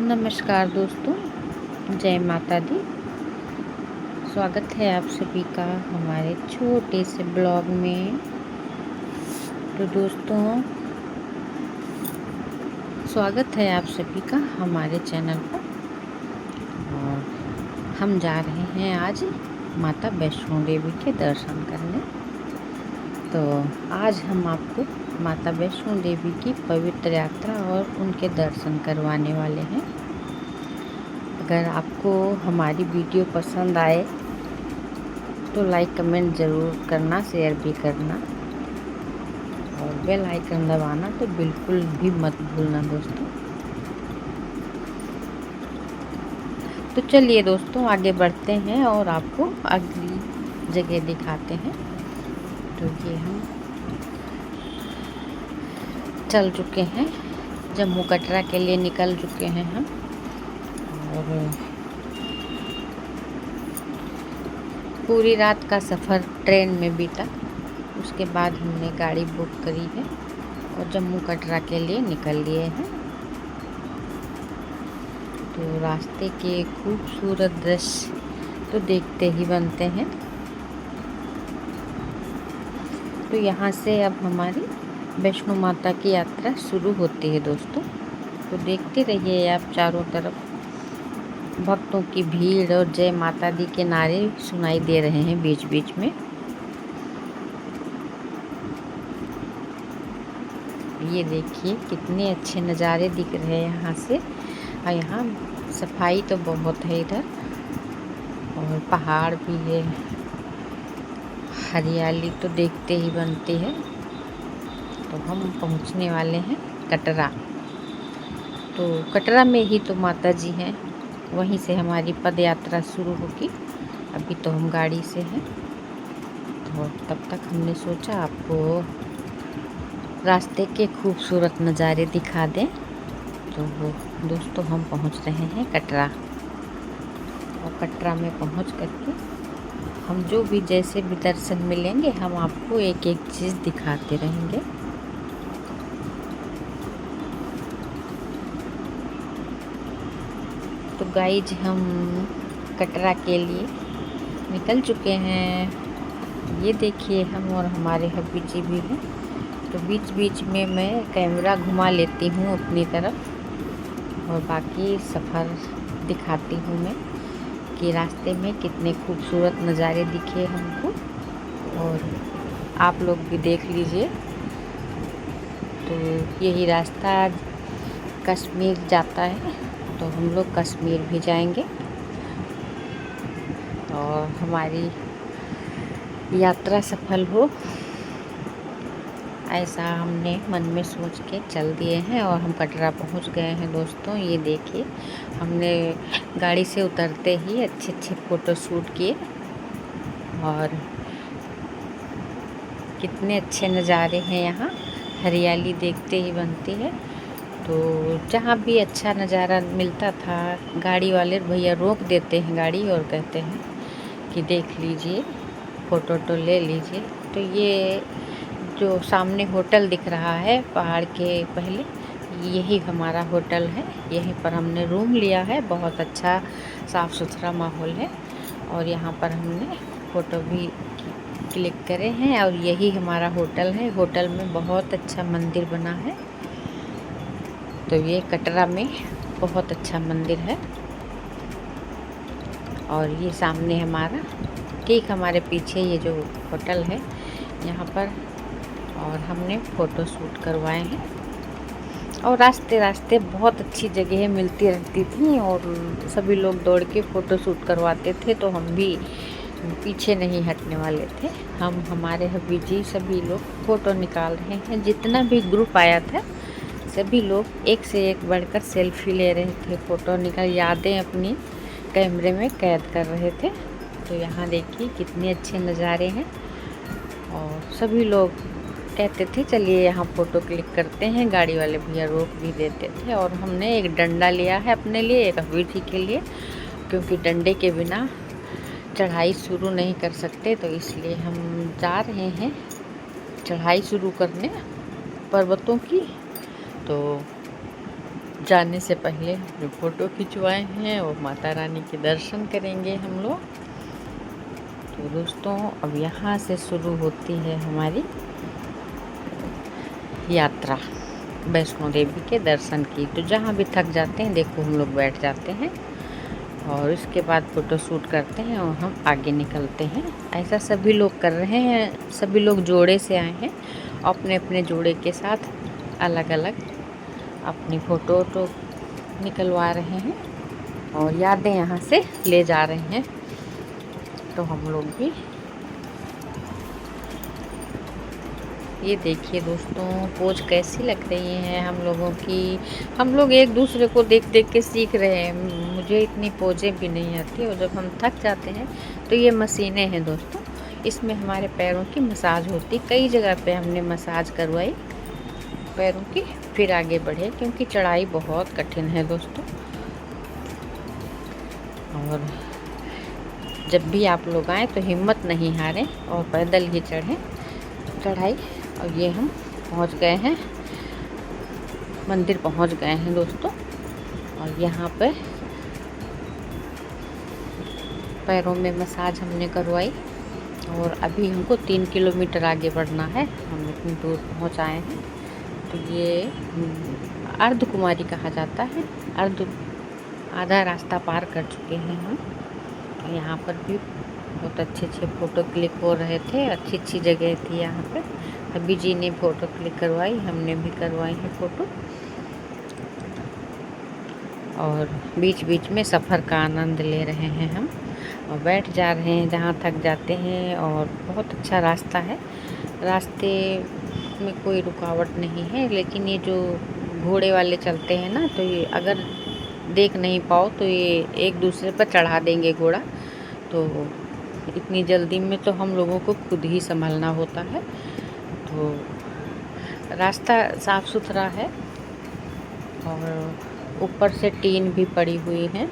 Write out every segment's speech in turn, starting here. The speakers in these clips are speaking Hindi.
नमस्कार दोस्तों, जय माता दी। स्वागत है आप सभी का हमारे छोटे से ब्लॉग में। तो दोस्तों, स्वागत है आप सभी का हमारे चैनल पर। और हम जा रहे हैं आज माता वैष्णो देवी के दर्शन करने। तो आज हम आपको माता वैष्णो देवी की पवित्र यात्रा और उनके दर्शन करवाने वाले हैं। अगर आपको हमारी वीडियो पसंद आए तो लाइक कमेंट ज़रूर करना, शेयर भी करना और बेल आइकन दबाना तो बिल्कुल भी मत भूलना दोस्तों। तो चलिए दोस्तों, आगे बढ़ते हैं और आपको अगली जगह दिखाते हैं। तो ये हम चल चुके हैं, जम्मू कटरा के लिए निकल चुके हैं हम। और पूरी रात का सफ़र ट्रेन में बीता। उसके बाद हमने गाड़ी बुक करी है और जम्मू कटरा के लिए निकल लिए हैं। तो रास्ते के खूबसूरत दृश्य तो देखते ही बनते हैं। तो यहाँ से अब हमारी वैष्णो माता की यात्रा शुरू होती है दोस्तों। तो देखते रहिए आप, चारों तरफ भक्तों की भीड़ और जय माता दी के नारे सुनाई दे रहे हैं बीच बीच में। ये देखिए कितने अच्छे नज़ारे दिख रहे हैं यहाँ से। और यहाँ सफाई तो बहुत है इधर, और पहाड़ भी है, हरियाली तो देखते ही बनती है। तो हम पहुँचने वाले हैं कटरा। तो कटरा में ही तो माता जी हैं, वहीं से हमारी पद यात्रा शुरू होगी। अभी तो हम गाड़ी से हैं, तो तब तक हमने सोचा आपको रास्ते के खूबसूरत नज़ारे दिखा दें। तो दोस्तों, हम पहुंच रहे हैं कटरा। और कटरा में पहुंच करके हम जो भी जैसे भी दर्शन मिलेंगे हम आपको एक एक चीज़ दिखाते रहेंगे। तो गाइज, हम कटरा के लिए निकल चुके हैं। ये देखिए, हम और हमारे हब्बी जी भी हैं। तो बीच बीच में मैं कैमरा घुमा लेती हूँ अपनी तरफ और बाकी सफ़र दिखाती हूँ मैं कि रास्ते में कितने खूबसूरत नज़ारे दिखे हमको, और आप लोग भी देख लीजिए। तो यही रास्ता कश्मीर जाता है, तो हम लोग कश्मीर भी जाएंगे और हमारी यात्रा सफल हो, ऐसा हमने मन में सोच के चल दिए हैं। और हम कटरा पहुंच गए हैं दोस्तों। ये देखिए, हमने गाड़ी से उतरते ही अच्छे अच्छे फ़ोटो शूट किए और कितने अच्छे नज़ारे हैं यहाँ, हरियाली देखते ही बनती है। तो जहाँ भी अच्छा नज़ारा मिलता था, गाड़ी वाले भैया रोक देते हैं गाड़ी और कहते हैं कि देख लीजिए, फ़ोटो तो ले लीजिए। तो ये जो सामने होटल दिख रहा है पहाड़ के पहले, यही हमारा होटल है। यहीं पर हमने रूम लिया है। बहुत अच्छा साफ़ सुथरा माहौल है और यहाँ पर हमने फ़ोटो भी क्लिक करे हैं। और यही हमारा होटल है। होटल में बहुत अच्छा मंदिर बना है। तो ये कटरा में बहुत अच्छा मंदिर है। और ये सामने हमारा, ठीक हमारे पीछे ये जो होटल है यहाँ पर, और हमने फ़ोटो शूट करवाए हैं। और रास्ते रास्ते बहुत अच्छी जगह मिलती रहती थी और सभी लोग दौड़ के फ़ोटो शूट करवाते थे। तो हम भी पीछे नहीं हटने वाले थे। हम, हमारे हबी जी, सभी लोग फ़ोटो निकाल रहे हैं। जितना भी ग्रुप आया था सभी लोग एक से एक बढ़कर सेल्फी ले रहे थे, फ़ोटो निकाल, यादें अपनी कैमरे में कैद कर रहे थे। तो यहाँ देखिए कितने अच्छे नज़ारे हैं। और सभी लोग कहते थे चलिए यहाँ फ़ोटो क्लिक करते हैं। गाड़ी वाले भैया रोक भी देते थे। और हमने एक डंडा लिया है अपने लिए, एक हबी जी के लिए, क्योंकि डंडे के बिना चढ़ाई शुरू नहीं कर सकते। तो इसलिए हम जा रहे हैं चढ़ाई शुरू करने पर्वतों की। तो जाने से पहले जो फ़ोटो खिंचवाए हैं और माता रानी के दर्शन करेंगे हम लोग। तो दोस्तों अब यहाँ से शुरू होती है हमारी यात्रा वैष्णो देवी के दर्शन की। तो जहाँ भी थक जाते हैं देखो हम लोग बैठ जाते हैं और इसके बाद फ़ोटो शूट करते हैं और हम आगे निकलते हैं। ऐसा सभी लोग कर रहे हैं, सभी लोग जोड़े से आए हैं, अपने अपने जोड़े के साथ अलग अलग अपनी फ़ोटो तो निकलवा रहे हैं और यादें यहाँ से ले जा रहे हैं। तो हम लोग भी ये देखिए दोस्तों पोज कैसी लग रही है हम लोगों की। हम लोग एक दूसरे को देख देख के सीख रहे हैं। मुझे इतनी पोजें भी नहीं आती और जब हम थक जाते हैं तो ये मशीनें हैं दोस्तों, इसमें हमारे पैरों की मसाज होती। कई जगह पे हमने मसाज करवाई पैरों की, फिर आगे बढ़े क्योंकि चढ़ाई बहुत कठिन है दोस्तों। और जब भी आप लोग आएँ तो हिम्मत नहीं हारें और पैदल ही चढ़ें चढ़ाई। और ये हम पहुंच गए हैं, मंदिर पहुंच गए हैं दोस्तों। और यहाँ पे पैरों में मसाज हमने करवाई और अभी हमको 3 किलोमीटर आगे बढ़ना है। हम इतनी दूर पहुँच आए हैं। तो ये अर्ध कुमारी कहा जाता है, आधा रास्ता पार कर चुके हैं हम। तो यहाँ पर भी बहुत अच्छे अच्छे फ़ोटो क्लिक हो रहे थे, अच्छी अच्छी जगह थी यहाँ पे। अभी जी ने फ़ोटो क्लिक करवाई, हमने भी करवाई है फ़ोटो। और बीच बीच में सफ़र का आनंद ले रहे हैं हम और बैठ जा रहे हैं जहाँ थक जाते हैं। और बहुत अच्छा रास्ता है, रास्ते में कोई रुकावट नहीं है। लेकिन ये जो घोड़े वाले चलते हैं ना, तो ये अगर देख नहीं पाओ तो ये एक दूसरे पर चढ़ा देंगे घोड़ा। तो इतनी जल्दी में तो हम लोगों को खुद ही संभलना होता है। तो रास्ता साफ़ सुथरा है और ऊपर से टीन भी पड़ी हुई है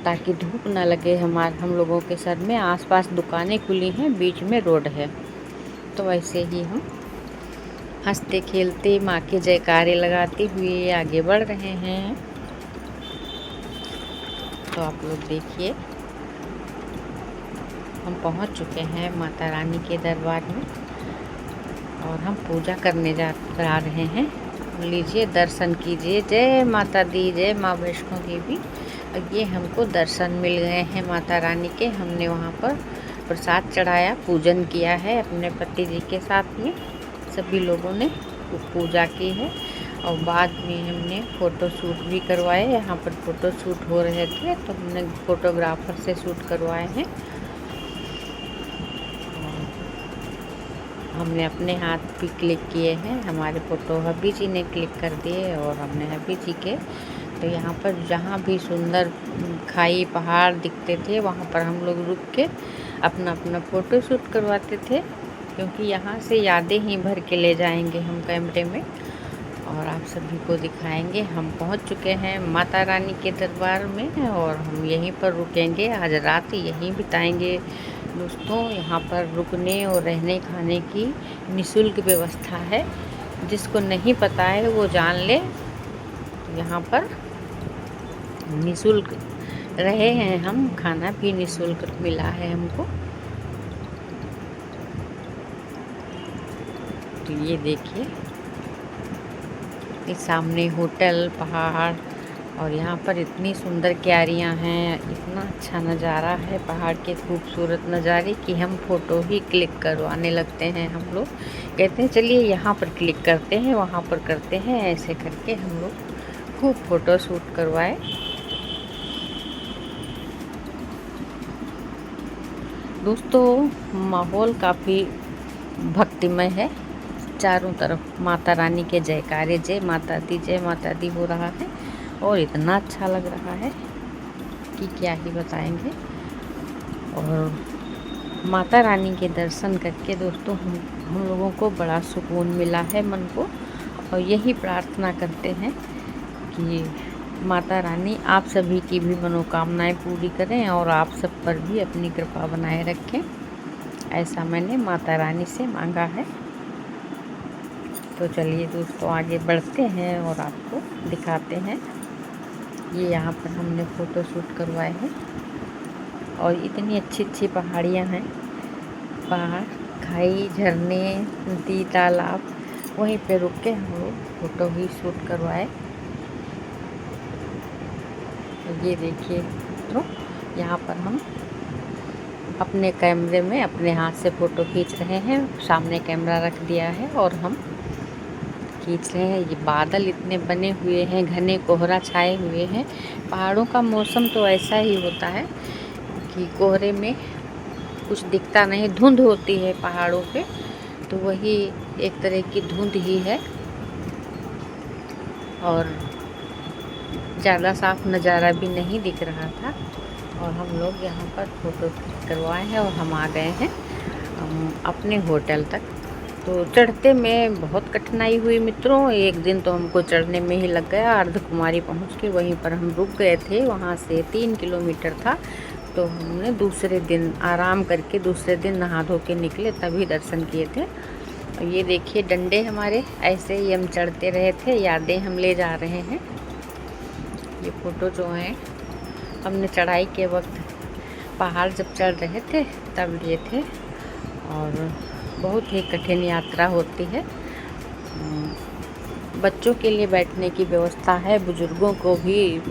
ताकि धूप ना लगे हम लोगों के सर में। आसपास दुकानें खुली हैं, बीच में रोड है। तो ऐसे ही हम हंसते खेलते माँ के जयकारे लगाते हुए आगे बढ़ रहे हैं। तो आप लोग देखिए हम पहुंच चुके हैं माता रानी के दरबार में और हम पूजा करने जा रहे हैं। लीजिए दर्शन कीजिए। जय माता दी, जय माँ वैष्णो देवी। और ये हमको दर्शन मिल गए हैं माता रानी के। हमने वहाँ पर प्रसाद चढ़ाया, पूजन किया है अपने पति जी के साथ में। सभी लोगों ने पूजा की है और बाद में हमने फ़ोटो शूट भी करवाए। यहाँ पर फ़ोटो शूट हो रहे थे तो हमने फ़ोटोग्राफर से शूट करवाए हैं। हमने अपने हाथ भी क्लिक किए हैं, हमारे फ़ोटो हबी जी ने क्लिक कर दिए और हमने हबी जी के। तो यहाँ पर जहाँ भी सुंदर खाई पहाड़ दिखते थे वहाँ पर हम लोग रुक के अपना अपना फ़ोटो शूट करवाते थे, क्योंकि यहाँ से यादें ही भर के ले जाएंगे हम कैमरे में और आप सभी को दिखाएंगे। हम पहुँच चुके हैं माता रानी के दरबार में और हम यहीं पर रुकेंगे, आज रात यहीं बिताएंगे दोस्तों। यहाँ पर रुकने और रहने खाने की निःशुल्क व्यवस्था है, जिसको नहीं पता है वो जान ले। यहाँ पर निःशुल्क रहे हैं हम, खाना भी निःशुल्क मिला है हमको। तो ये देखिए इस सामने होटल, पहाड़ और यहाँ पर इतनी सुंदर क्यारियाँ हैं, इतना अच्छा नज़ारा है पहाड़ के खूबसूरत नज़ारे कि हम फ़ोटो ही क्लिक करवाने लगते हैं। हम लोग कहते हैं चलिए यहाँ पर क्लिक करते हैं, वहाँ पर करते हैं, ऐसे करके हम लोग खूब फ़ोटो शूट करवाए। दोस्तों माहौल काफ़ी भक्तिमय है, चारों तरफ माता रानी के जयकारे जय माता दी हो रहा है और इतना अच्छा लग रहा है कि क्या ही बताएंगे। और माता रानी के दर्शन करके दोस्तों हम लोगों को बड़ा सुकून मिला है मन को। और यही प्रार्थना करते हैं कि माता रानी आप सभी की भी मनोकामनाएं पूरी करें और आप सब पर भी अपनी कृपा बनाए रखें। ऐसा मैंने माता रानी से मांगा है। तो चलिए दोस्तों आगे बढ़ते हैं और आपको दिखाते हैं। ये यहाँ पर हमने फ़ोटो शूट करवाए हैं और इतनी अच्छी अच्छी पहाड़ियाँ हैं, पहाड़, खाई, झरने, नदी, तालाब, वहीं पे रुक के हम लोग फ़ोटो भी शूट करवाए। ये देखिए मित्रों, यहाँ पर हम अपने कैमरे में अपने हाथ से फ़ोटो खींच रहे हैं। सामने कैमरा रख दिया है और हम खींच रहे हैं। ये बादल इतने बने हुए हैं, घने कोहरा छाए हुए हैं। पहाड़ों का मौसम तो ऐसा ही होता है कि कोहरे में कुछ दिखता नहीं, धुंध होती है पहाड़ों पे, तो वही एक तरह की धुंध ही है और ज़्यादा साफ नज़ारा भी नहीं दिख रहा था। और हम लोग यहाँ पर फ़ोटो करवाए हैं और हम आ गए हैं अपने होटल तक। तो चढ़ते में बहुत कठिनाई हुई मित्रों। एक दिन तो हमको चढ़ने में ही लग गया। अर्धकुमारी पहुँच के वहीं पर हम रुक गए थे। वहाँ से 3 किलोमीटर था, तो हमने दूसरे दिन आराम करके दूसरे दिन नहा धो के निकले, तभी दर्शन किए थे। और ये देखिए डंडे हमारे, ऐसे ही हम चढ़ते रहे थे, यादें हम ले जा रहे हैं। ये फ़ोटो जो है हमने चढ़ाई के वक्त पहाड़ जब चढ़ रहे थे तब लिए थे। और बहुत ही कठिन यात्रा होती है। बच्चों के लिए बैठने की व्यवस्था है, बुजुर्गों को भी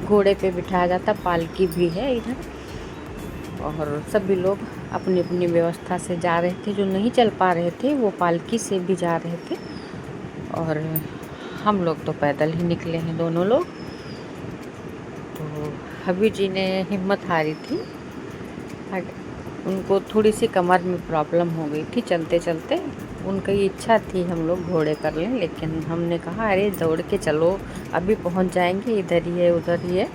घोड़े पे बिठाया जाता, पालकी भी है इधर। और सभी लोग अपनी अपनी व्यवस्था से जा रहे थे। जो नहीं चल पा रहे थे वो पालकी से भी जा रहे थे और हम लोग तो पैदल ही निकले हैं दोनों लोग। तो हबी जी ने हिम्मत हारी थी, उनको थोड़ी सी कमर में प्रॉब्लम हो गई थी चलते चलते। उनकी इच्छा थी हम लोग घोड़े कर लें, लेकिन हमने कहा अरे दौड़ के चलो, अभी पहुंच जाएंगे, इधर ही है उधर ही है।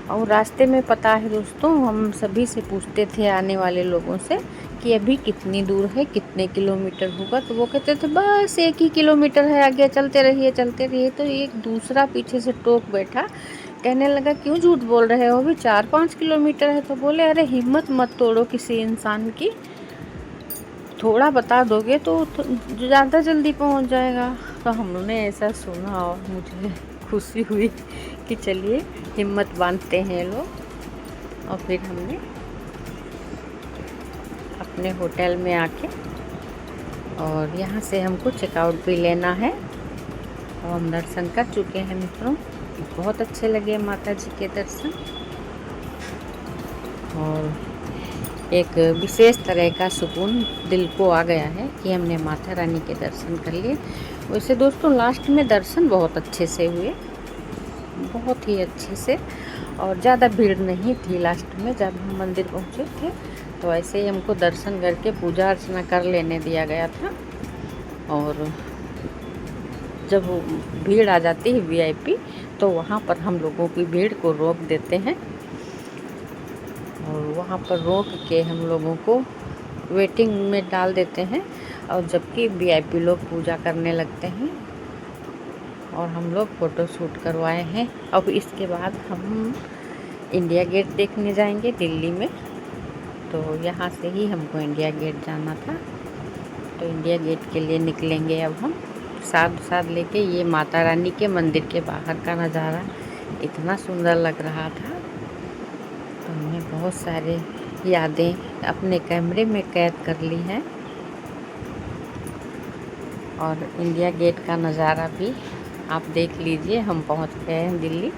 और रास्ते में पता है दोस्तों, हम सभी से पूछते थे आने वाले लोगों से कि अभी कितनी दूर है, कितने किलोमीटर होगा, तो वो कहते थे बस 1 ही किलोमीटर है, आगे चलते रहिए चलते रहिए। तो एक दूसरा पीछे से टोक बैठा, कहने लगा क्यों झूठ बोल रहे हो, अभी 4-5 किलोमीटर है। तो बोले अरे हिम्मत मत तोड़ो किसी इंसान की, थोड़ा बता दोगे तो ज़्यादा जल्दी पहुंच जाएगा। तो हमने ऐसा सुना और मुझे खुशी हुई कि चलिए हिम्मत बांधते हैं लोग। और फिर हमने अपने होटल में आके, और यहाँ से हमको चेकआउट भी लेना है। और हम दर्शन कर चुके हैं मित्रों, बहुत अच्छे लगे माता जी के दर्शन। और एक विशेष तरह का सुकून दिल को आ गया है कि हमने माता रानी के दर्शन कर लिए। वैसे दोस्तों लास्ट में दर्शन बहुत अच्छे से हुए, बहुत ही अच्छे से, और ज़्यादा भीड़ नहीं थी लास्ट में जब हम मंदिर पहुँचे थे। तो ऐसे ही हमको दर्शन करके पूजा अर्चना कर लेने दिया गया था। और जब भीड़ आ जाती है वीआईपी, तो वहाँ पर हम लोगों की भीड़ को रोक देते हैं और वहाँ पर रोक के हम लोगों को वेटिंग में डाल देते हैं। और जबकि वीआईपी लोग पूजा करने लगते हैं और हम लोग फ़ोटो शूट करवाए हैं। अब इसके बाद हम इंडिया गेट देखने जाएंगे दिल्ली में। तो यहाँ से ही हमको इंडिया गेट जाना था, तो इंडिया गेट के लिए निकलेंगे अब हम। साथ लेके ये माता रानी के मंदिर के बाहर का नज़ारा इतना सुंदर लग रहा था, तो हमने बहुत सारे यादें अपने कैमरे में कैद कर ली हैं। और इंडिया गेट का नज़ारा भी आप देख लीजिए। हम पहुंच गए हैं दिल्ली।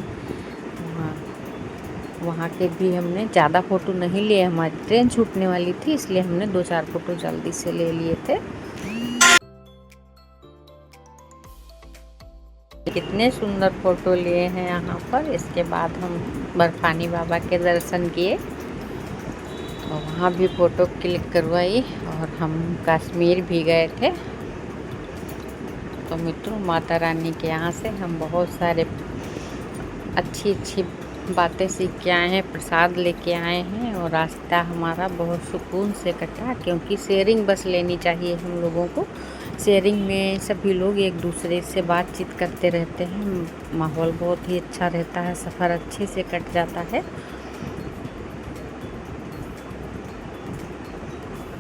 वहाँ के भी हमने ज़्यादा फ़ोटो नहीं लिए, हमारी ट्रेन छूटने वाली थी, इसलिए हमने 2-4 फ़ोटो जल्दी से ले लिए थे। कितने सुंदर फ़ोटो लिए हैं यहाँ पर। इसके बाद हम बर्फानी बाबा के दर्शन किए और वहाँ भी फ़ोटो क्लिक करवाई। और हम कश्मीर भी गए थे। तो मित्रों माता रानी के यहाँ से हम बहुत सारे अच्छी बातें सीख के आए हैं, प्रसाद लेके आए हैं। और रास्ता हमारा बहुत सुकून से कटा, क्योंकि शेयरिंग बस लेनी चाहिए हम लोगों को। शेयरिंग में सभी लोग एक दूसरे से बातचीत करते रहते हैं, माहौल बहुत ही अच्छा रहता है, सफ़र अच्छे से कट जाता है।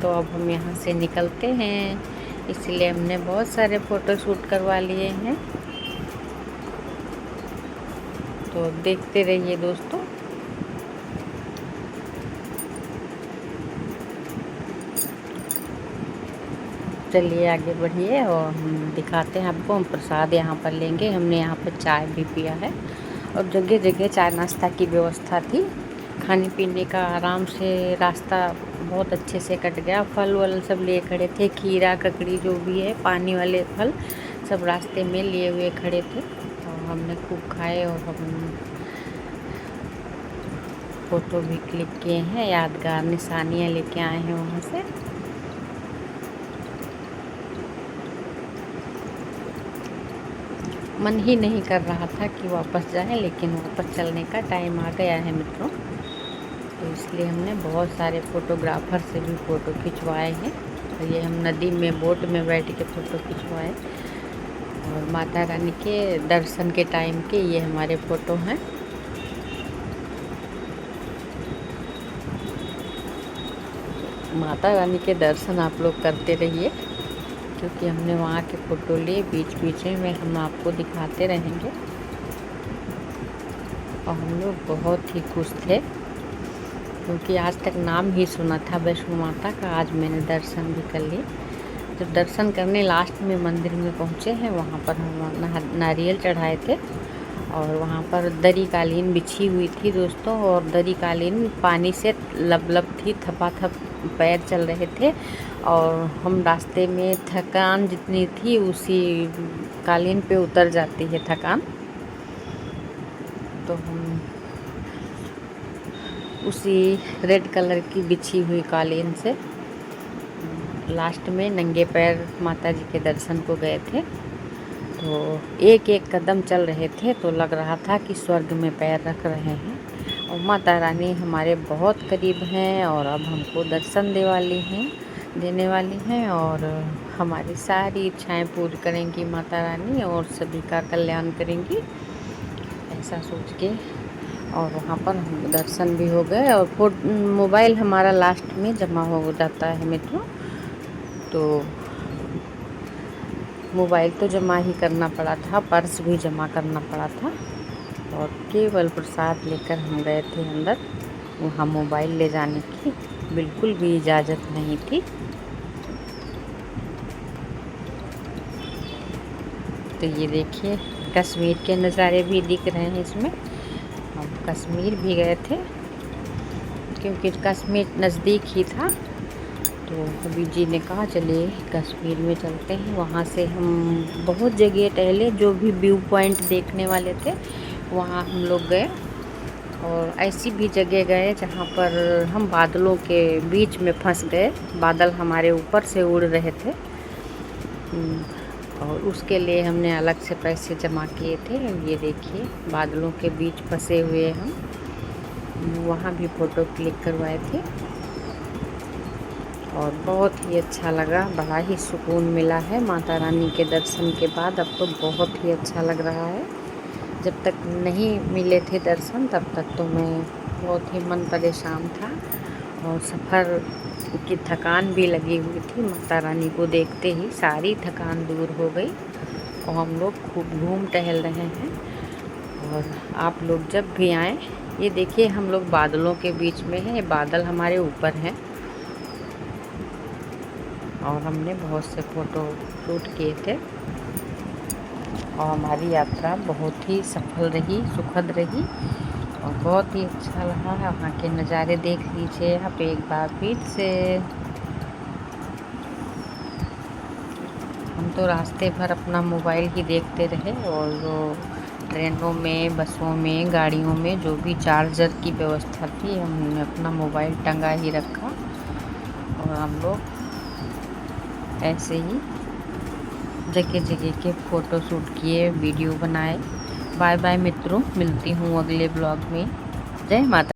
तो अब हम यहाँ से निकलते हैं इसलिए हमने बहुत सारे फ़ोटो शूट करवा लिए हैं। तो देखते रहिए दोस्तों। चलिए आगे बढ़िए और हम दिखाते हैं आपको। हम प्रसाद यहाँ पर लेंगे। हमने यहाँ पर चाय भी पिया है और जगह जगह चाय नाश्ता की व्यवस्था थी। खाने पीने का आराम से रास्ता बहुत अच्छे से कट गया। फल वल सब लिए खड़े थे, खीरा ककड़ी जो भी है पानी वाले फल सब रास्ते में लिए हुए खड़े थे और हमने खूब खाए और हम फ़ोटो भी क्लिक किए हैं, यादगार निशानियाँ लेके आए हैं वहाँ से। मन ही नहीं कर रहा था कि वापस जाएं, लेकिन वापस चलने का टाइम आ गया है मित्रों। तो इसलिए हमने बहुत सारे फ़ोटोग्राफ़र से भी फ़ोटो खिंचवाए हैं। और ये हम नदी में बोट में बैठ के फ़ोटो खिंचवाए और माता रानी के दर्शन के टाइम के ये हमारे फ़ोटो हैं। माता रानी के दर्शन आप लोग करते रहिए, क्योंकि हमने वहाँ के फ़ोटो लिए। बीच बीच में हम आपको दिखाते रहेंगे। और हम लोग बहुत ही खुश थे, क्योंकि आज तक नाम ही सुना था वैष्णो माता का। आज मैंने दर्शन भी कर लिए। जब दर्शन करने लास्ट में मंदिर में पहुँचे हैं, वहाँ पर हम नारियल चढ़ाए थे और वहाँ पर दरी कालीन बिछी हुई थी दोस्तों। और दरी कालीन पानी से लबलब थी, थपाथप पैर चल रहे थे और हम रास्ते में थकान जितनी थी उसी कालीन पे उतर जाती है थकान। तो हम उसी रेड कलर की बिछी हुई कालीन से लास्ट में नंगे पैर माता जी के दर्शन को गए थे। तो एक एक कदम चल रहे थे तो लग रहा था कि स्वर्ग में पैर रख रहे हैं। और माता रानी हमारे बहुत करीब हैं और अब हमको दर्शन देने वाली हैं और हमारी सारी इच्छाएं पूरी करेंगी माता रानी और सभी का कल्याण करेंगी, ऐसा सोच के। और वहाँ पर हम दर्शन भी हो गए और मोबाइल हमारा लास्ट में जमा हो जाता है मित्रों। तो मोबाइल तो जमा ही करना पड़ा था, पर्स भी जमा करना पड़ा था और केवल प्रसाद लेकर हम गए थे अंदर। वहाँ मोबाइल ले जाने की बिल्कुल भी इजाज़त नहीं थी। तो ये देखिए कश्मीर के नज़ारे भी दिख रहे हैं इसमें। हम कश्मीर भी गए थे, क्योंकि कश्मीर नज़दीक ही था। तो अभी जी ने कहा चलिए कश्मीर में चलते हैं। वहाँ से हम बहुत जगह टहले, जो भी व्यू पॉइंट देखने वाले थे वहाँ हम लोग गए। और ऐसी भी जगह गए जहाँ पर हम बादलों के बीच में फंस गए। बादल हमारे ऊपर से उड़ रहे थे और उसके लिए हमने अलग से पैसे जमा किए थे। ये देखिए बादलों के बीच फंसे हुए हम वहाँ भी फ़ोटो क्लिक करवाए थे और बहुत ही अच्छा लगा। बड़ा ही सुकून मिला है माता रानी के दर्शन के बाद। अब तो बहुत ही अच्छा लग रहा है। जब तक नहीं मिले थे दर्शन तब तक तो मैं बहुत ही मन परेशान था और सफ़र की थकान भी लगी हुई थी। माता रानी को देखते ही सारी थकान दूर हो गई और हम लोग खूब घूम टहल रहे हैं। और आप लोग जब भी आएँ, ये देखिए हम लोग बादलों के बीच में हैं, बादल हमारे ऊपर हैं और हमने बहुत से फ़ोटो शूट किए थे। और हमारी यात्रा बहुत ही सफल रही, सुखद रही और बहुत ही अच्छा लगा। वहाँ के नज़ारे देख लीजिए आप एक बार फिर से। हम तो रास्ते भर अपना मोबाइल ही देखते रहे और ट्रेनों में, बसों में, गाड़ियों में जो भी चार्जर की व्यवस्था थी हमने अपना मोबाइल टंगा ही रखा और हम लोग ऐसे ही जगह जगह के फ़ोटो शूट किए, वीडियो बनाए। बाय बाय मित्रों, मिलती हूँ अगले ब्लॉग में। जय माता।